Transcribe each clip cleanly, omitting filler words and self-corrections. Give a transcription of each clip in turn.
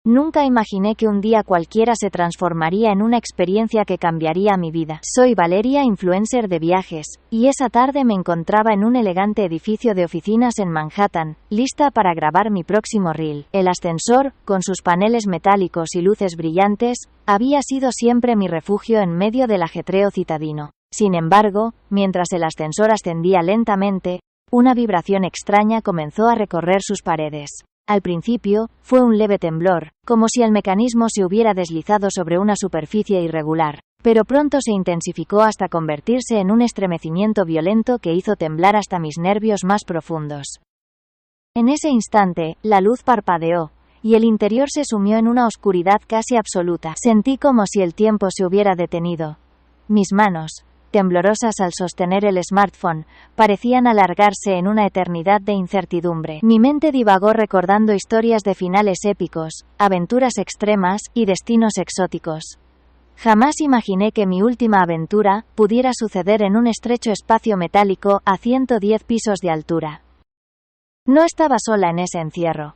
Nunca imaginé que un día cualquiera se transformaría en una experiencia que cambiaría mi vida. Soy Valeria, influencer de viajes, y esa tarde me encontraba en un elegante edificio de oficinas en Manhattan, lista para grabar mi próximo reel. El ascensor, con sus paneles metálicos y luces brillantes, había sido siempre mi refugio en medio del ajetreo citadino. Sin embargo, mientras el ascensor ascendía lentamente, una vibración extraña comenzó a recorrer sus paredes. Al principio, fue un leve temblor, como si el mecanismo se hubiera deslizado sobre una superficie irregular, pero pronto se intensificó hasta convertirse en un estremecimiento violento que hizo temblar hasta mis nervios más profundos. En ese instante, la luz parpadeó, y el interior se sumió en una oscuridad casi absoluta. Sentí como si el tiempo se hubiera detenido. Mis manos, temblorosas al sostener el smartphone, parecían alargarse en una eternidad de incertidumbre. Mi mente divagó recordando historias de finales épicos, aventuras extremas y destinos exóticos. Jamás imaginé que mi última aventura pudiera suceder en un estrecho espacio metálico a 110 pisos de altura. No estaba sola en ese encierro.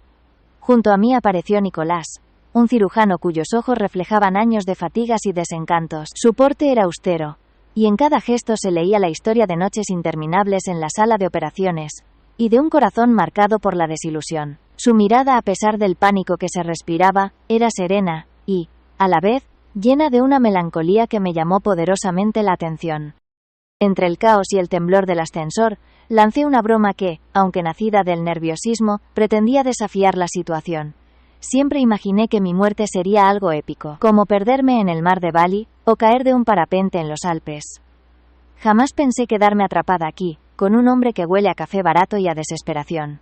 Junto a mí apareció Nicolás, un cirujano cuyos ojos reflejaban años de fatigas y desencantos. Su porte era austero, y en cada gesto se leía la historia de noches interminables en la sala de operaciones, y de un corazón marcado por la desilusión. Su mirada, a pesar del pánico que se respiraba, era serena, y, a la vez, llena de una melancolía que me llamó poderosamente la atención. Entre el caos y el temblor del ascensor, lancé una broma que, aunque nacida del nerviosismo, pretendía desafiar la situación. Siempre imaginé que mi muerte sería algo épico, como perderme en el mar de Bali, o caer de un parapente en los Alpes. Jamás pensé quedarme atrapada aquí, con un hombre que huele a café barato y a desesperación.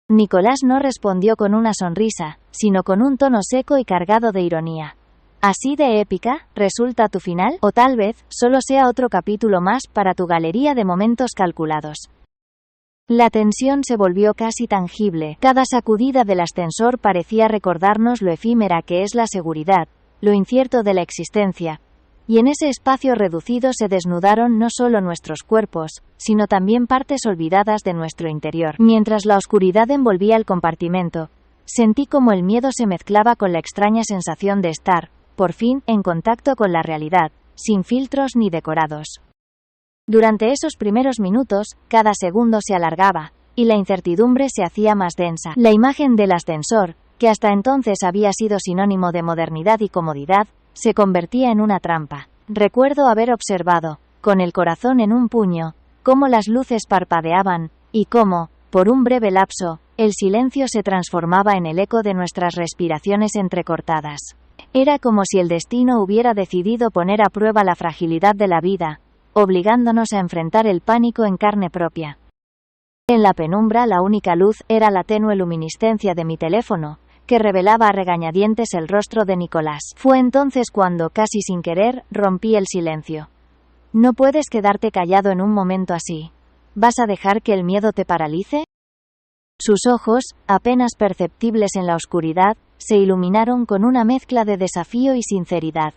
Nicolás no respondió con una sonrisa, sino con un tono seco y cargado de ironía. ¿Así de épica resulta tu final? O tal vez, solo sea otro capítulo más para tu galería de momentos calculados. La tensión se volvió casi tangible. Cada sacudida del ascensor parecía recordarnos lo efímera que es la seguridad, lo incierto de la existencia. Y en ese espacio reducido se desnudaron no solo nuestros cuerpos, sino también partes olvidadas de nuestro interior. Mientras la oscuridad envolvía el compartimento, sentí como el miedo se mezclaba con la extraña sensación de estar, por fin, en contacto con la realidad, sin filtros ni decorados. Durante esos primeros minutos, cada segundo se alargaba, y la incertidumbre se hacía más densa. La imagen del ascensor, que hasta entonces había sido sinónimo de modernidad y comodidad, se convertía en una trampa. Recuerdo haber observado, con el corazón en un puño, cómo las luces parpadeaban, y cómo, por un breve lapso, el silencio se transformaba en el eco de nuestras respiraciones entrecortadas. Era como si el destino hubiera decidido poner a prueba la fragilidad de la vida, obligándonos a enfrentar el pánico en carne propia. En la penumbra la única luz era la tenue luminiscencia de mi teléfono, que revelaba a regañadientes el rostro de Nicolás. Fue entonces cuando, casi sin querer, rompí el silencio. No puedes quedarte callado en un momento así. ¿Vas a dejar que el miedo te paralice? Sus ojos, apenas perceptibles en la oscuridad, se iluminaron con una mezcla de desafío y sinceridad.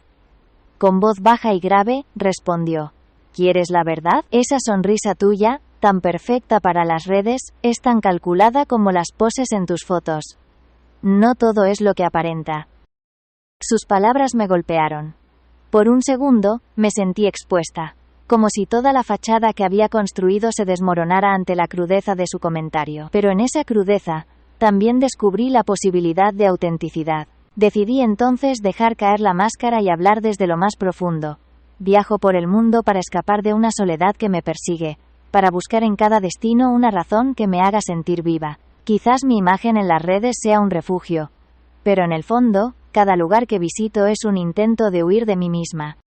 Con voz baja y grave, respondió: ¿Quieres la verdad? Esa sonrisa tuya, tan perfecta para las redes, es tan calculada como las poses en tus fotos. No todo es lo que aparenta. Sus palabras me golpearon. Por un segundo, me sentí expuesta, como si toda la fachada que había construido se desmoronara ante la crudeza de su comentario. Pero en esa crudeza, también descubrí la posibilidad de autenticidad. Decidí entonces dejar caer la máscara y hablar desde lo más profundo. Viajo por el mundo para escapar de una soledad que me persigue, para buscar en cada destino una razón que me haga sentir viva. Quizás mi imagen en las redes sea un refugio, pero en el fondo, cada lugar que visito es un intento de huir de mí misma.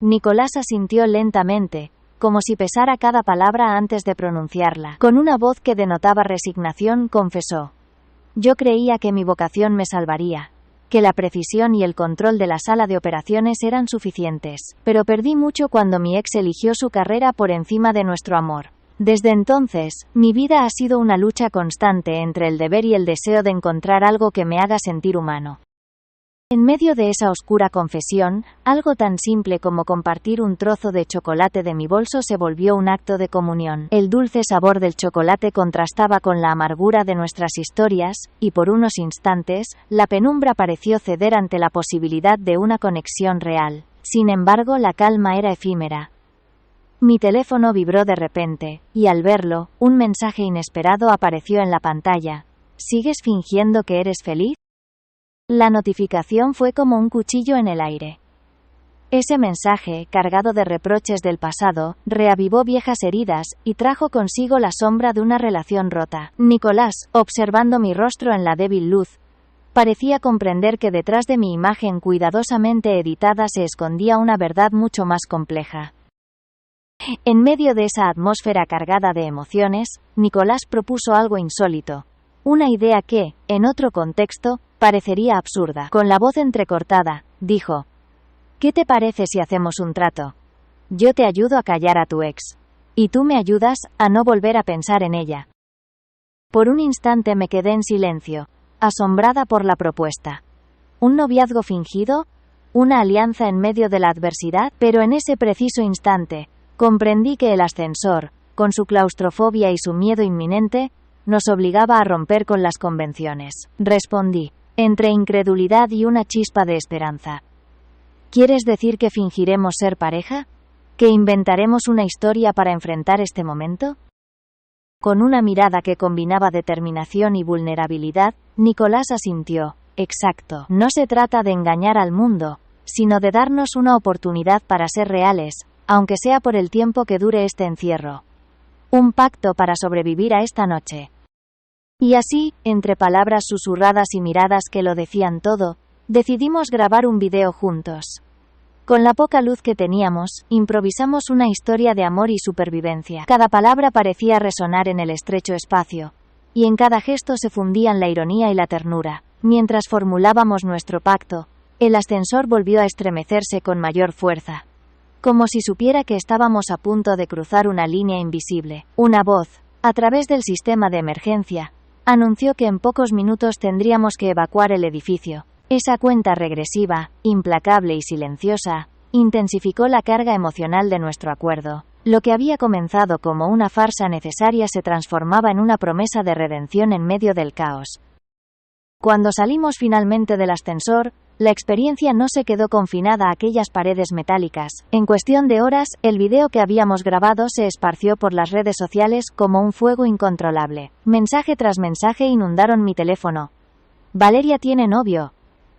Nicolás asintió lentamente, como si pesara cada palabra antes de pronunciarla. Con una voz que denotaba resignación, confesó: Yo creía que mi vocación me salvaría, que la precisión y el control de la sala de operaciones eran suficientes, pero perdí mucho cuando mi ex eligió su carrera por encima de nuestro amor. Desde entonces, mi vida ha sido una lucha constante entre el deber y el deseo de encontrar algo que me haga sentir humano. En medio de esa oscura confesión, algo tan simple como compartir un trozo de chocolate de mi bolso se volvió un acto de comunión. El dulce sabor del chocolate contrastaba con la amargura de nuestras historias, y por unos instantes, la penumbra pareció ceder ante la posibilidad de una conexión real. Sin embargo, la calma era efímera. Mi teléfono vibró de repente, y al verlo, un mensaje inesperado apareció en la pantalla. ¿Sigues fingiendo que eres feliz? La notificación fue como un cuchillo en el aire. Ese mensaje, cargado de reproches del pasado, reavivó viejas heridas, y trajo consigo la sombra de una relación rota. Nicolás, observando mi rostro en la débil luz, parecía comprender que detrás de mi imagen cuidadosamente editada se escondía una verdad mucho más compleja. En medio de esa atmósfera cargada de emociones, Nicolás propuso algo insólito. Una idea que, en otro contexto, parecería absurda. Con la voz entrecortada, dijo: ¿Qué te parece si hacemos un trato? Yo te ayudo a callar a tu ex. Y tú me ayudas a no volver a pensar en ella. Por un instante me quedé en silencio, asombrada por la propuesta. ¿Un noviazgo fingido? ¿Una alianza en medio de la adversidad? Pero en ese preciso instante, comprendí que el ascensor, con su claustrofobia y su miedo inminente, nos obligaba a romper con las convenciones. Respondí, entre incredulidad y una chispa de esperanza. ¿Quieres decir que fingiremos ser pareja? ¿Que inventaremos una historia para enfrentar este momento? Con una mirada que combinaba determinación y vulnerabilidad, Nicolás asintió. Exacto. No se trata de engañar al mundo, sino de darnos una oportunidad para ser reales, aunque sea por el tiempo que dure este encierro. Un pacto para sobrevivir a esta noche. Y así, entre palabras susurradas y miradas que lo decían todo, decidimos grabar un video juntos. Con la poca luz que teníamos, improvisamos una historia de amor y supervivencia. Cada palabra parecía resonar en el estrecho espacio, y en cada gesto se fundían la ironía y la ternura. Mientras formulábamos nuestro pacto, el ascensor volvió a estremecerse con mayor fuerza. Como si supiera que estábamos a punto de cruzar una línea invisible. Una voz, a través del sistema de emergencia, anunció que en pocos minutos tendríamos que evacuar el edificio. Esa cuenta regresiva, implacable y silenciosa, intensificó la carga emocional de nuestro acuerdo. Lo que había comenzado como una farsa necesaria se transformaba en una promesa de redención en medio del caos. Cuando salimos finalmente del ascensor, la experiencia no se quedó confinada a aquellas paredes metálicas. En cuestión de horas, el video que habíamos grabado se esparció por las redes sociales como un fuego incontrolable. Mensaje tras mensaje inundaron mi teléfono. Valeria tiene novio.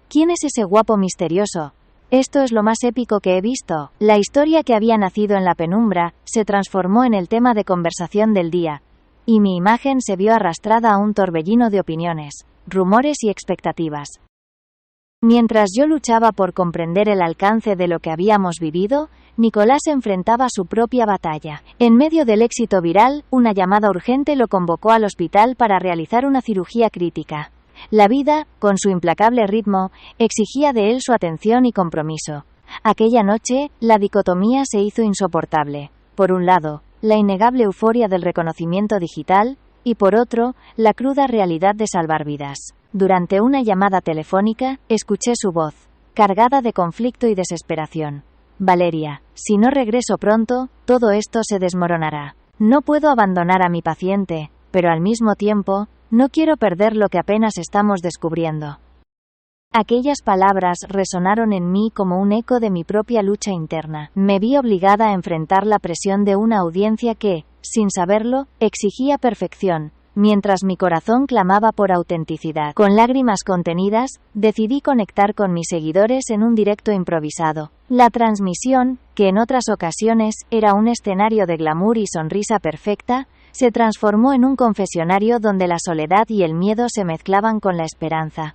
¿Quién es ese guapo misterioso? Esto es lo más épico que he visto. La historia que había nacido en la penumbra se transformó en el tema de conversación del día, y mi imagen se vio arrastrada a un torbellino de opiniones, rumores y expectativas. Mientras yo luchaba por comprender el alcance de lo que habíamos vivido, Nicolás enfrentaba su propia batalla. En medio del éxito viral, una llamada urgente lo convocó al hospital para realizar una cirugía crítica. La vida, con su implacable ritmo, exigía de él su atención y compromiso. Aquella noche, la dicotomía se hizo insoportable. Por un lado, la innegable euforia del reconocimiento digital, y por otro, la cruda realidad de salvar vidas. Durante una llamada telefónica, escuché su voz, cargada de conflicto y desesperación. Valeria, si no regreso pronto, todo esto se desmoronará. No puedo abandonar a mi paciente, pero al mismo tiempo, no quiero perder lo que apenas estamos descubriendo. Aquellas palabras resonaron en mí como un eco de mi propia lucha interna. Me vi obligada a enfrentar la presión de una audiencia que, sin saberlo, exigía perfección, mientras mi corazón clamaba por autenticidad. Con lágrimas contenidas, decidí conectar con mis seguidores en un directo improvisado. La transmisión, que en otras ocasiones era un escenario de glamour y sonrisa perfecta, se transformó en un confesionario donde la soledad y el miedo se mezclaban con la esperanza.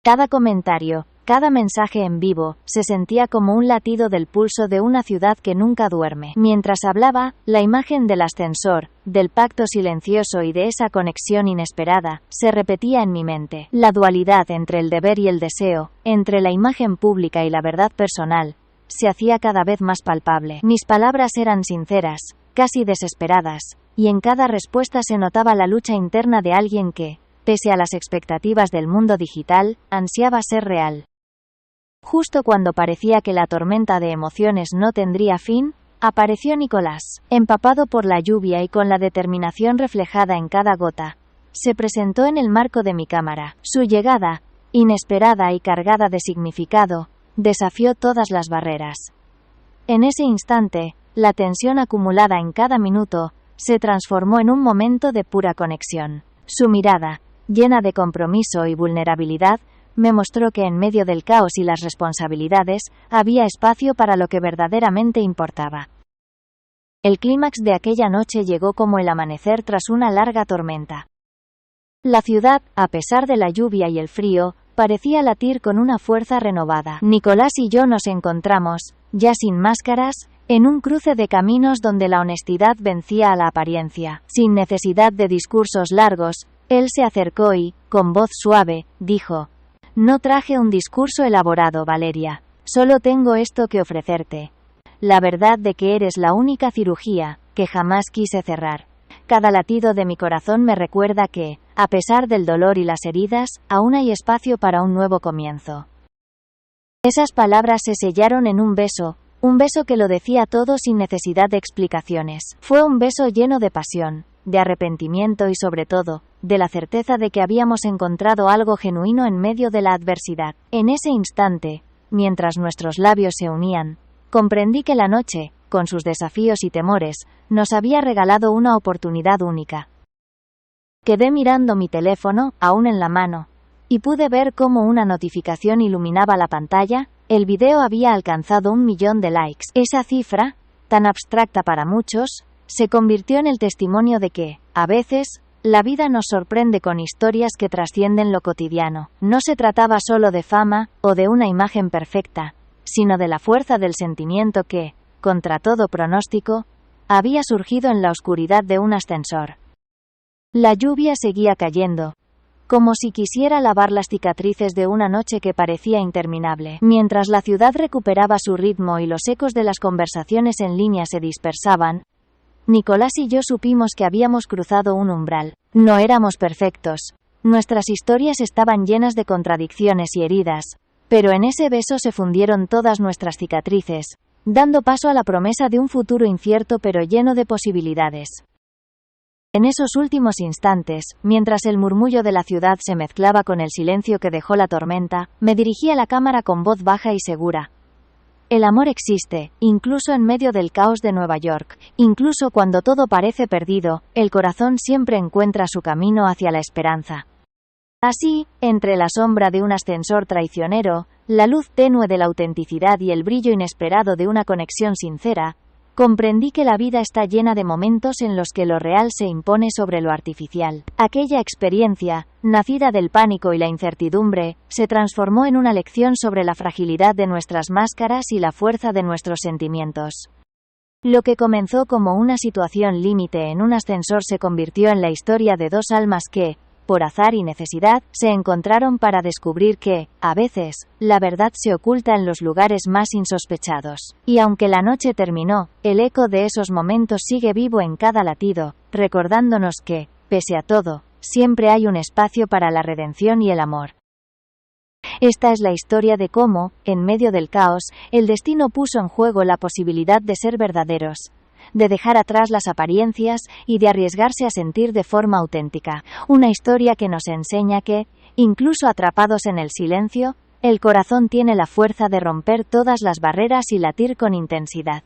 Cada comentario, cada mensaje en vivo, se sentía como un latido del pulso de una ciudad que nunca duerme. Mientras hablaba, la imagen del ascensor, del pacto silencioso y de esa conexión inesperada, se repetía en mi mente. La dualidad entre el deber y el deseo, entre la imagen pública y la verdad personal, se hacía cada vez más palpable. Mis palabras eran sinceras, casi desesperadas, y en cada respuesta se notaba la lucha interna de alguien que, pese a las expectativas del mundo digital, ansiaba ser real. Justo cuando parecía que la tormenta de emociones no tendría fin, apareció Nicolás, empapado por la lluvia y con la determinación reflejada en cada gota. Se presentó en el marco de mi cámara. Su llegada, inesperada y cargada de significado, desafió todas las barreras. En ese instante, la tensión acumulada en cada minuto, se transformó en un momento de pura conexión. Su mirada, llena de compromiso y vulnerabilidad, me mostró que en medio del caos y las responsabilidades, había espacio para lo que verdaderamente importaba. El clímax de aquella noche llegó como el amanecer tras una larga tormenta. La ciudad, a pesar de la lluvia y el frío, parecía latir con una fuerza renovada. Nicolás y yo nos encontramos, ya sin máscaras, en un cruce de caminos donde la honestidad vencía a la apariencia. Sin necesidad de discursos largos, él se acercó y, con voz suave, dijo: «No traje un discurso elaborado, Valeria. Solo tengo esto que ofrecerte. La verdad de que eres la única cirugía que jamás quise cerrar. Cada latido de mi corazón me recuerda que, a pesar del dolor y las heridas, aún hay espacio para un nuevo comienzo». Esas palabras se sellaron en un beso que lo decía todo sin necesidad de explicaciones. Fue un beso lleno de pasión, de arrepentimiento y sobre todo, de la certeza de que habíamos encontrado algo genuino en medio de la adversidad. En ese instante, mientras nuestros labios se unían, comprendí que la noche, con sus desafíos y temores, nos había regalado una oportunidad única. Quedé mirando mi teléfono, aún en la mano, y pude ver cómo una notificación iluminaba la pantalla. El video había alcanzado 1 millón de likes. Esa cifra, tan abstracta para muchos, se convirtió en el testimonio de que, a veces, la vida nos sorprende con historias que trascienden lo cotidiano. No se trataba solo de fama, o de una imagen perfecta, sino de la fuerza del sentimiento que, contra todo pronóstico, había surgido en la oscuridad de un ascensor. La lluvia seguía cayendo, como si quisiera lavar las cicatrices de una noche que parecía interminable. Mientras la ciudad recuperaba su ritmo y los ecos de las conversaciones en línea se dispersaban, Nicolás y yo supimos que habíamos cruzado un umbral. No éramos perfectos. Nuestras historias estaban llenas de contradicciones y heridas, pero en ese beso se fundieron todas nuestras cicatrices, dando paso a la promesa de un futuro incierto pero lleno de posibilidades. En esos últimos instantes, mientras el murmullo de la ciudad se mezclaba con el silencio que dejó la tormenta, me dirigí a la cámara con voz baja y segura. El amor existe, incluso en medio del caos de Nueva York. Incluso cuando todo parece perdido, el corazón siempre encuentra su camino hacia la esperanza. Así, entre la sombra de un ascensor traicionero, la luz tenue de la autenticidad y el brillo inesperado de una conexión sincera, comprendí que la vida está llena de momentos en los que lo real se impone sobre lo artificial. Aquella experiencia, nacida del pánico y la incertidumbre, se transformó en una lección sobre la fragilidad de nuestras máscaras y la fuerza de nuestros sentimientos. Lo que comenzó como una situación límite en un ascensor se convirtió en la historia de dos almas que, por azar y necesidad, se encontraron para descubrir que, a veces, la verdad se oculta en los lugares más insospechados. Y aunque la noche terminó, el eco de esos momentos sigue vivo en cada latido, recordándonos que, pese a todo, siempre hay un espacio para la redención y el amor. Esta es la historia de cómo, en medio del caos, el destino puso en juego la posibilidad de ser verdaderos, de dejar atrás las apariencias y de arriesgarse a sentir de forma auténtica. Una historia que nos enseña que, incluso atrapados en el silencio, el corazón tiene la fuerza de romper todas las barreras y latir con intensidad.